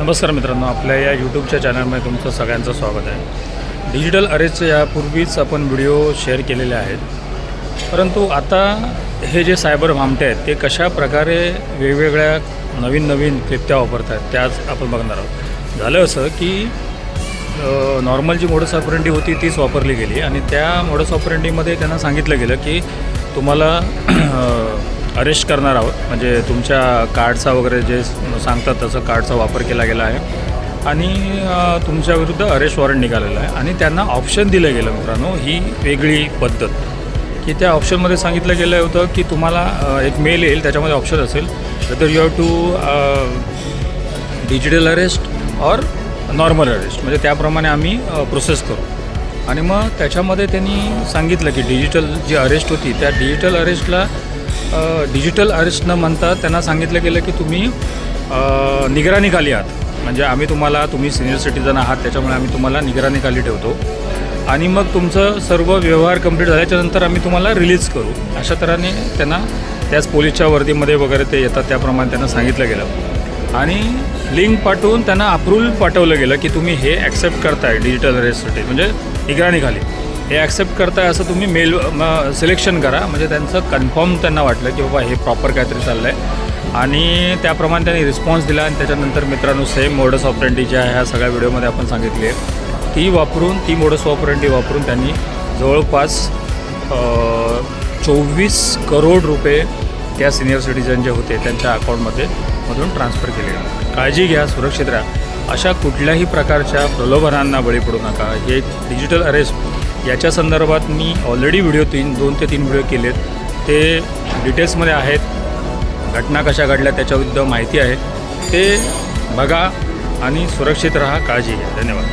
नमस्कार मित्रांनो, आपल्या या यूट्यूबच्या चॅनलमध्ये तुमचं सगळ्यांचं स्वागत आहे। डिजिटल अरेस्टचे यापूर्वीच आपण व्हिडिओ शेअर केलेले आहेत, परंतु आता हे जे सायबर भामटे आहेत ते कशा प्रकारे वेगवेगळ्या नवीन क्लिप्त्या वापरत आहेत त्याच आपण बघणार आहोत। झालं असं की नॉर्मल जी मोडस ऑपरेंडी होती तीच वापरली गेली आणि त्या मोडस ऑपरेंडीमध्ये त्यांना सांगितलं गेलं की तुम्हाला अरेस्ट करणार आहोत, म्हणजे तुमच्या कार्डचा वगैरे जे सांगतात तसं कार्डचा वापर केला गेला आहे आणि तुमच्याविरुद्ध अरेस्ट वॉरंट निघालेलं आहे। आणि त्यांना ऑप्शन दिलं गेलं मित्रांनो, ही वेगळी पद्धत की त्या ऑप्शनमध्ये सांगितलं गेलं होतं की तुम्हाला एक मेल येईल, त्याच्यामध्ये ऑप्शन असेल whether you have to digital arrest or normal arrest, म्हणजे त्याप्रमाणे आम्ही प्रोसेस करू। आणि मग त्याच्यामध्ये त्यांनी सांगितलं की डिजिटल जी अरेस्ट होती त्या डिजिटल अरेस्टला डिजिटल अरेस्ट न म्हणता त्यांना सांगितलं गेलं की तुम्ही निगराणीखाली आहात, म्हणजे आम्ही तुम्ही सिनियर सिटीजन आहात त्याच्यामुळे आम्ही तुम्हाला निगराणीखाली ठेवतो आणि मग तुमचं सर्व व्यवहार कंप्लीट झाल्याच्यानंतर आम्ही तुम्हाला रिलीज करू, अशा तऱ्हेने त्यांना त्याच पोलीसच्या वर्दीमध्ये वगैरे ते येतात त्याप्रमाणे त्यांना सांगितलं गेलं आणि लिंक पाठवून त्यांना अप्रूव्हल पाठवलं गेलं की तुम्ही हे ॲक्सेप्ट करताय डिजिटल अरेस्टसाठी, म्हणजे निगराणीखाली हे ॲक्सेप्ट करताय असं तुम्ही मेल सिलेक्शन करा। म्हणजे त्यांचं कन्फर्म त्यांना वाटलं की बाबा हे प्रॉपर काहीतरी चाललं आहे आणि त्याप्रमाणे त्यांनी रिस्पॉन्स दिला। आणि त्याच्यानंतर मित्रांनो सेम मोडस ऑपरेंडी जी आहे ह्या सगळ्या व्हिडिओमध्ये आपण सांगितली आहे ती मोडस ऑपरेंडी वापरून त्यांनी जवळपास 24 करोड रुपये त्या सिनियर सिटीजन जे होते त्यांच्या अकाउंटमधून ट्रान्सफर केले। काळजी घ्या, सुरक्षित राहा, अशा कुठल्याही प्रकारच्या प्रलोभनांना बळी पडू नका। हे डिजिटल अरेस्ट याच्या संदर्भात मी ऑलरेडी दोन ते तीन व्हिडिओ केलेत, ते डिटेल्समध्ये आहेत, घटना कशा घडल्या त्याच्याविरुद्ध माहिती आहे, ते बघा आणि सुरक्षित राहा, काळजी घ्या। धन्यवाद।